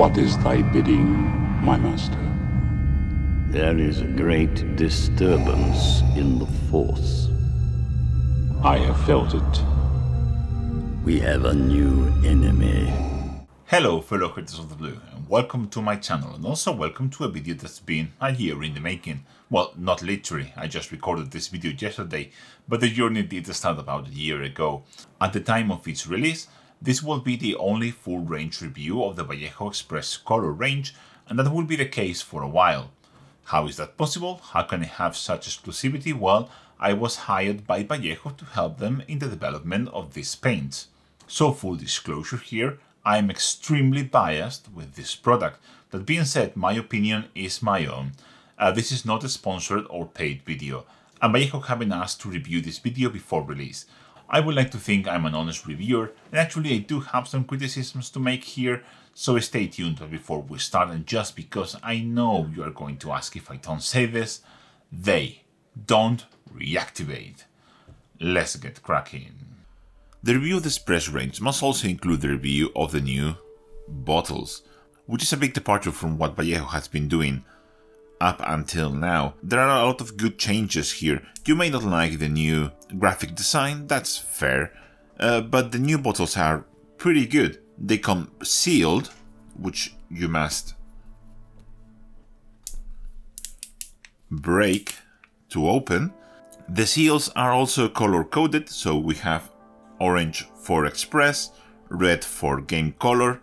What is thy bidding, my master? There is a great disturbance in the Force. I have felt it. We have a new enemy. Hello fellow creators of the blue, and welcome to my channel, and also welcome to a video that's been a year in the making. Well, not literally, I just recorded this video yesterday, but the journey did start about a year ago. At the time of its release, this will be the only full range review of the Vallejo XPRESS COLOR range, and that will be the case for a while. How is that possible? How can I have such exclusivity? Well, I was hired by Vallejo to help them in the development of these paints. So full disclosure here, I am extremely biased with this product. That being said, my opinion is my own. This is not a sponsored or paid video, and Vallejo haven't asked to review this video before release. I would like to think I'm an honest reviewer, and actually I do have some criticisms to make here, so stay tuned before we start. And just because I know you are going to ask if I don't say this, they don't reactivate. Let's get cracking. The review of the XPRESS range must also include the review of the new bottles, which is a big departure from what Vallejo has been doing up until now. There are a lot of good changes here. You may not like the new graphic design, that's fair, but the new bottles are pretty good. They come sealed, which you must break to open. The seals are also color coded, so we have orange for XPRESS, red for game color,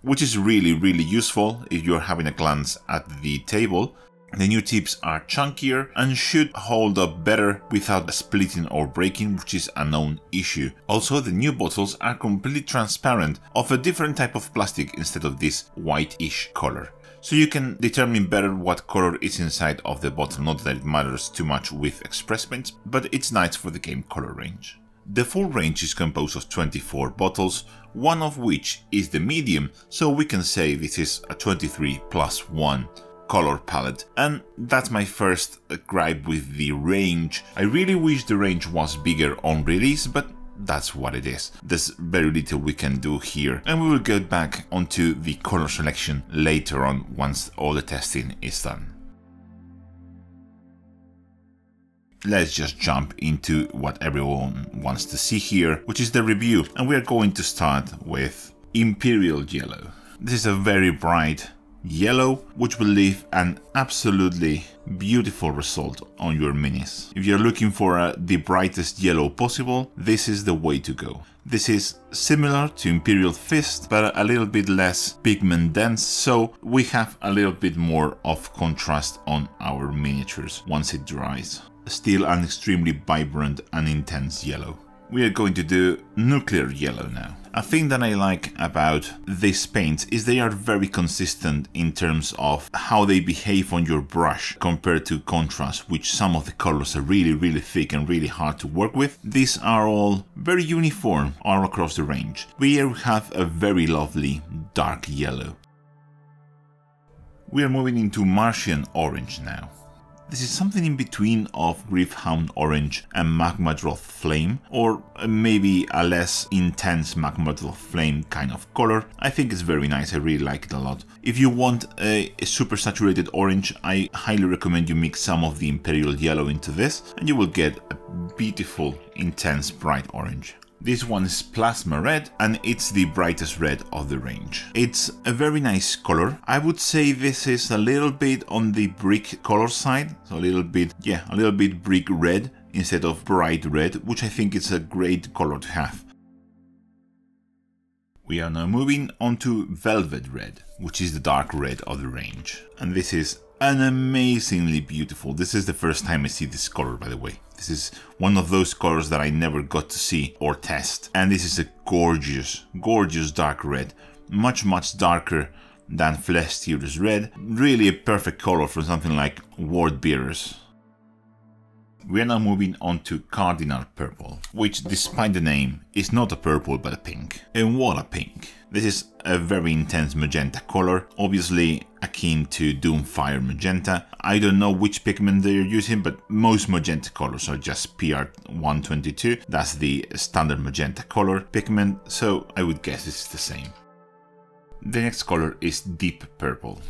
which is really useful if you're having a glance at the table. The new tips are chunkier and should hold up better without splitting or breaking, which is a known issue. Also, the new bottles are completely transparent, of a different type of plastic instead of this whitish color. So you can determine better what color is inside of the bottle. Not that it matters too much with XPRESS paints, but it's nice for the game color range. The full range is composed of 24 bottles, one of which is the medium, so we can say this is a 23+1 color palette. And that's my first gripe with the range. I really wish the range was bigger on release, but that's what it is. There's very little we can do here, and we will get back onto the color selection later on once all the testing is done. Let's just jump into what everyone wants to see here, which is the review, and we are going to start with Imperial Yellow. This is a very bright yellow, which will leave an absolutely beautiful result on your minis. If you're looking for the brightest yellow possible, this is the way to go. This is similar to Imperial Fist, but a little bit less pigment dense, so we have a little bit more of contrast on our miniatures once it dries. Still an extremely vibrant and intense yellow. We are going to do Nuclear Yellow now. A thing that I like about these paints is they are very consistent in terms of how they behave on your brush compared to contrast, which some of the colors are really thick and really hard to work with. These are all very uniform all across the range. We here have a very lovely dark yellow. We are moving into Martian Orange now. This is something in between of Gryph-hound Orange and Magmadroth Flame, or maybe a less intense Magmadroth Flame kind of color. I think it's very nice, I really like it a lot. If you want a super saturated orange, I highly recommend you mix some of the Imperial Yellow into this, and you will get a beautiful, intense, bright orange. This one is Plasma Red, and it's the brightest red of the range. It's a very nice color. I would say this is a little bit on the brick color side, so a little bit brick red instead of bright red, which I think is a great color to have. We are now moving on to Velvet Red, which is the dark red of the range. And this is an amazingly beautiful. This is the first time I see this color, by the way. This is one of those colors that I never got to see or test. And this is a gorgeous dark red. Much darker than Flesh Tear's red. Really a perfect color for something like Ward Bearers. We are now moving on to Cardinal Purple, which despite the name is not a purple but a pink. And what a pink. This is a very intense magenta color, obviously akin to Doomfire Magenta. I don't know which pigment they're using, but most magenta colors are just PR122. That's the standard magenta color pigment, so I would guess it's the same. The next color is deep purple.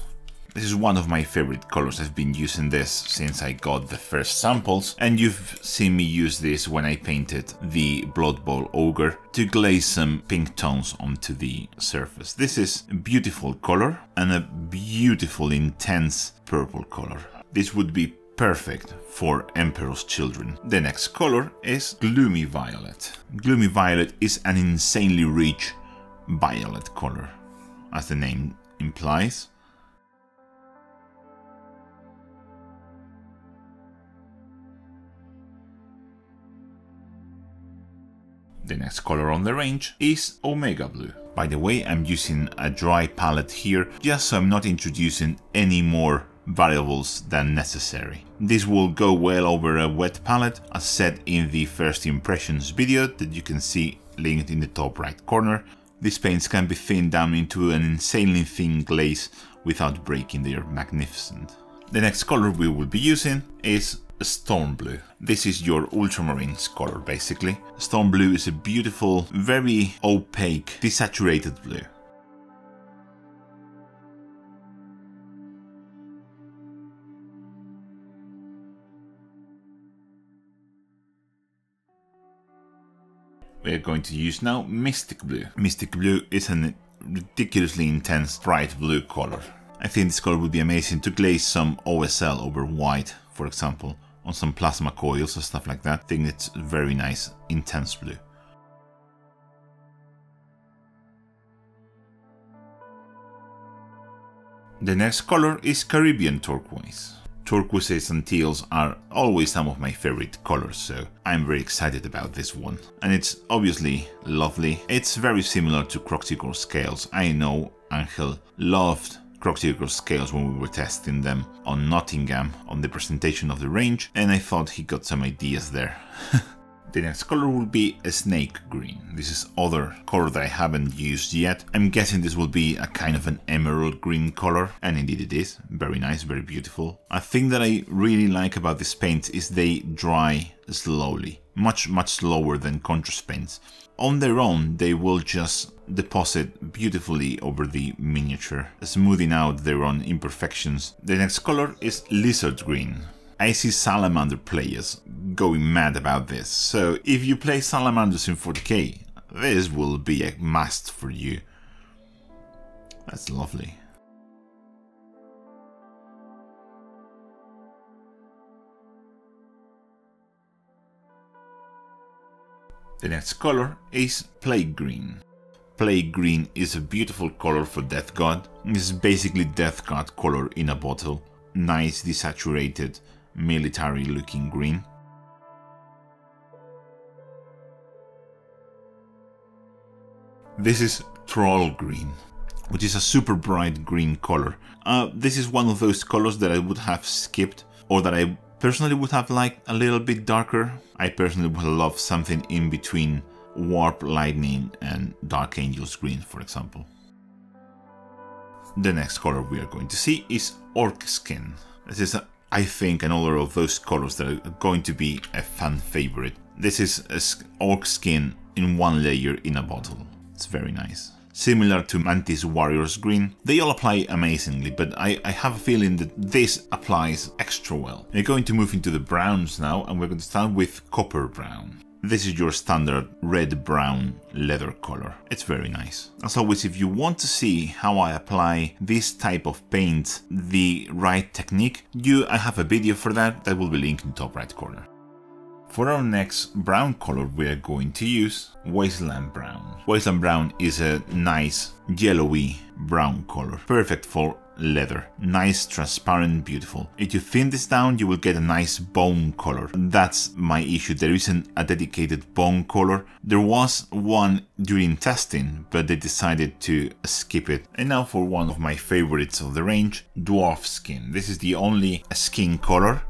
This is one of my favorite colors. I've been using this since I got the first samples, and you've seen me use this when I painted the Blood Bowl Ogre to glaze some pink tones onto the surface. This is a beautiful color and a beautiful intense purple color. This would be perfect for Emperor's Children. The next color is Gloomy Violet. Gloomy Violet is an insanely rich violet color, as the name implies. The next color on the range is Omega Blue. By the way, I'm using a dry palette here just so I'm not introducing any more variables than necessary. This will go well over a wet palette, as said in the first impressions video that you can see linked in the top right corner. These paints can be thinned down into an insanely thin glaze without breaking. They are magnificent. The next color we will be using is Storm Blue. This is your ultramarines color basically. Storm Blue is a beautiful, very opaque, desaturated blue. We are going to use now Mystic Blue. Mystic Blue is a ridiculously intense bright blue color. I think this color would be amazing to glaze some OSL over white, for example, on some plasma coils or stuff like that. I think it's very nice, intense blue. The next color is Caribbean Turquoise. Turquoises and teals are always some of my favorite colors, so I'm very excited about this one. And it's obviously lovely. It's very similar to Croxigore scales. I know Angel loved Croxigore scales when we were testing them on Nottingham on the presentation of the range, and I thought he got some ideas there. The next color will be a snake green. This is other color that I haven't used yet. I'm guessing this will be a kind of an emerald green color, and indeed it is. Very nice, very beautiful. A thing that I really like about this paint is they dry slowly, much slower than contrast paints. On their own, they will just deposit beautifully over the miniature, smoothing out their own imperfections. The next color is lizard green. I see salamander players going mad about this, so if you play salamanders in 40k, this will be a must for you. That's lovely. The next color is Plague Green. Plague Green is a beautiful color for Death God. It's basically Death God color in a bottle. Nice desaturated, military looking green. This is Troll Green, which is a super bright green color. This is one of those colors that I would have skipped, or that I personally would have liked a little bit darker. I personally would love something in between Warp Lightning and Dark Angels Green, for example. The next color we are going to see is Orc Skin. This is, I think, another of those colors that are going to be a fan favorite. This is Orc Skin in one layer in a bottle. It's very nice. Similar to Mantis Warriors Green, they all apply amazingly, but I have a feeling that this applies extra well. We're going to move into the browns now, and we're going to start with Copper Brown. This is your standard red-brown leather color. It's very nice. As always, if you want to see how I apply this type of paint, the right technique, I have a video for that will be linked in the top right corner. For our next brown color, we are going to use Wasteland Brown. Wasteland Brown is a nice yellowy brown color, perfect for leather. Nice, transparent, beautiful. If you thin this down, you will get a nice bone color. That's my issue. There isn't a dedicated bone color. There was one during testing, but they decided to skip it. And now for one of my favorites of the range, Dwarf Skin. This is the only skin color.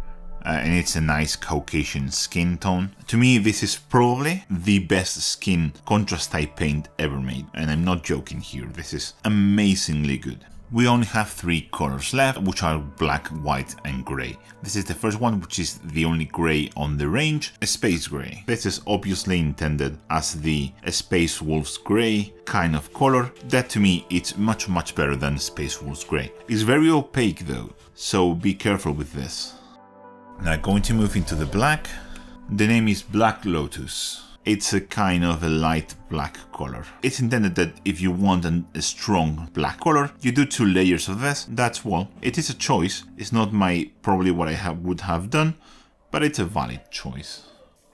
And it's a nice Caucasian skin tone. To me, this is probably the best skin contrast type paint ever made. And I'm not joking here, this is amazingly good. We only have 3 colors left, which are black, white and grey. This is the first one, which is the only grey on the range, a space grey. This is obviously intended as the Space Wolves grey kind of color. That to me, it's much better than Space Wolves grey. It's very opaque though, so be careful with this. Now going to move into the black. The name is Black Lotus. It's a kind of a light black color. It's intended that if you want a strong black color, you do 2 layers of this. That's, well, it is a choice. It's not probably what I would have done, but it's a valid choice.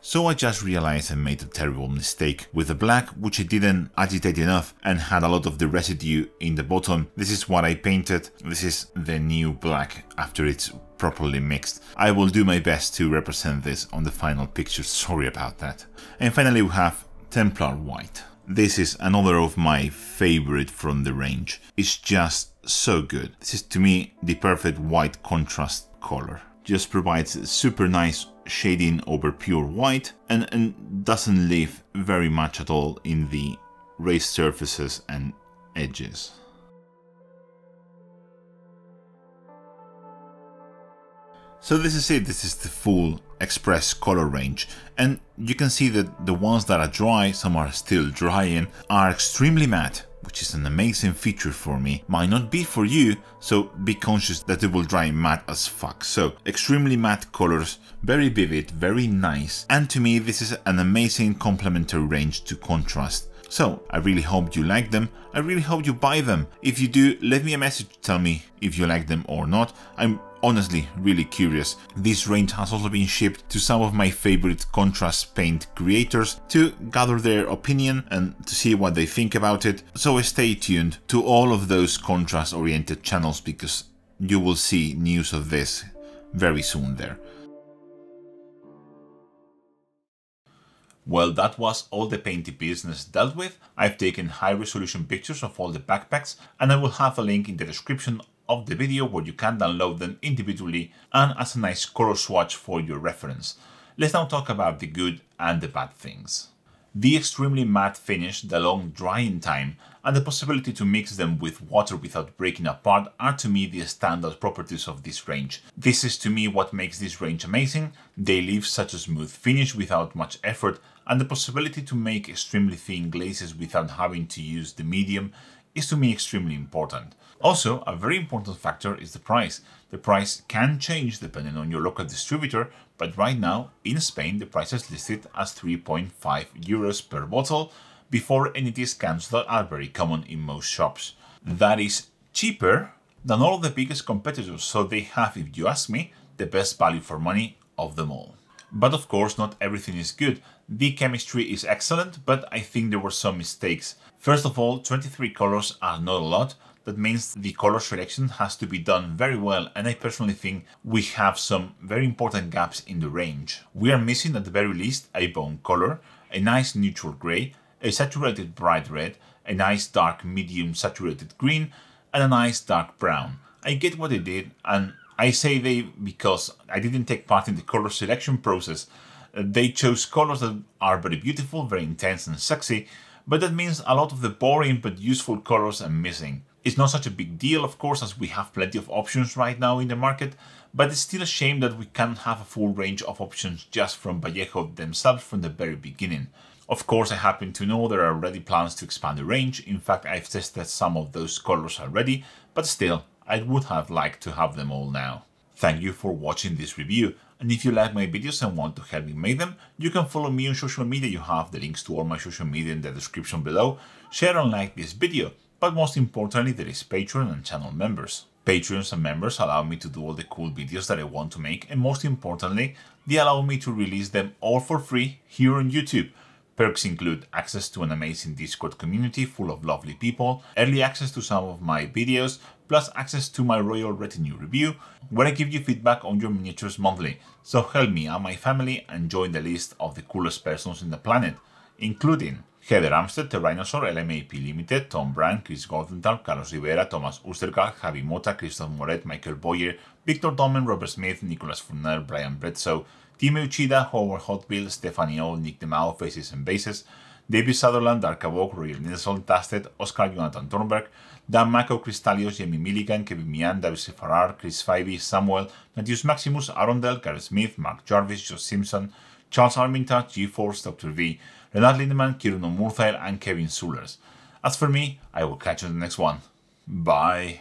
So I just realized I made a terrible mistake with the black, which I didn't agitate enough and had a lot of the residue in the bottom. This is what I painted. This is the new black after it's properly mixed. I will do my best to represent this on the final picture, sorry about that. And finally we have Templar White. This is another of my favorite from the range. It's just so good. This is to me the perfect white contrast color. Just provides super nice shading over pure white and doesn't leave very much at all in the raised surfaces and edges. So this is it, this is the full XPRESS color range, and you can see that the ones that are dry, some are still drying, are extremely matte, which is an amazing feature for me. Might not be for you, so be conscious that it will dry matte as fuck. So extremely matte colors, very vivid, very nice, and to me this is an amazing complementary range to contrast. So I really hope you like them, I really hope you buy them. If you do, leave me a message to tell me if you like them or not. I'm honestly really curious. This range has also been shipped to some of my favorite contrast paint creators to gather their opinion and to see what they think about it. So stay tuned to all of those contrast oriented channels because you will see news of this very soon there. Well, that was all the painty business dealt with. I've taken high resolution pictures of all the backpacks and I will have a link in the description of the video where you can download them individually and as a nice color swatch for your reference. Let's now talk about the good and the bad things. The extremely matte finish, the long drying time, and the possibility to mix them with water without breaking apart are to me the standout properties of this range. This is to me what makes this range amazing. They leave such a smooth finish without much effort, and the possibility to make extremely thin glazes without having to use the medium is to me extremely important. Also, a very important factor is the price. The price can change depending on your local distributor, but right now in Spain the price is listed as 3.5 euros per bottle before any discounts that are very common in most shops. That is cheaper than all of the biggest competitors, so they have, if you ask me, the best value for money of them all. But of course not everything is good. The chemistry is excellent, but I think there were some mistakes. First of all, 23 colors are not a lot. That means the color selection has to be done very well, and I personally think we have some very important gaps in the range. We are missing at the very least a bone color, a nice neutral grey, a saturated bright red, a nice dark medium saturated green, and a nice dark brown. I get what they did, and I say they because I didn't take part in the color selection process. They chose colors that are very beautiful, very intense and sexy, but that means a lot of the boring but useful colors are missing. It's not such a big deal, of course, as we have plenty of options right now in the market, but it's still a shame that we can't have a full range of options just from Vallejo themselves from the very beginning. Of course, I happen to know there are already plans to expand the range. In fact, I've tested some of those colors already, but still, I would have liked to have them all now. Thank you for watching this review, and if you like my videos and want to help me make them, you can follow me on social media. You have the links to all my social media in the description below. Share and like this video. But most importantly, there is Patreon and channel members. Patreons and members allow me to do all the cool videos that I want to make, and most importantly, they allow me to release them all for free here on YouTube. Perks include access to an amazing Discord community full of lovely people, early access to some of my videos, plus access to my Royal Retinue review, where I give you feedback on your miniatures monthly. So help me and my family and join the list of the coolest persons in the planet, including Heather Amstead, Terrinosaur, LMAP Limited, Tom Brand, Chris Goldenthal, Carlos Rivera, Thomas Ustergaard, Javi Mota, Christoph Moret, Michael Boyer, Victor Domen, Robert Smith, Nicholas Furnell, Brian Bledsoe, Tim Uchida, Howard Hotbill, Stephanie O, Nick DeMao, Faces and Bases, David Sutherland, Dark Avok, Roger Nilsson, Tasted, Oscar Jonathan Thornberg, Dan Mako, Cristalios, Jamie Milligan, Kevin Mian, David Farrar, Chris Fivey, Samuel, Matthias Maximus, Arundel, Gareth Smith, Mark Jarvis, Josh Simpson, Charles Armitage, G-Force, Dr. V, Renat Lindemann, Kieran Murthail, and Kevin Sullers. As for me, I will catch you in the next one. Bye.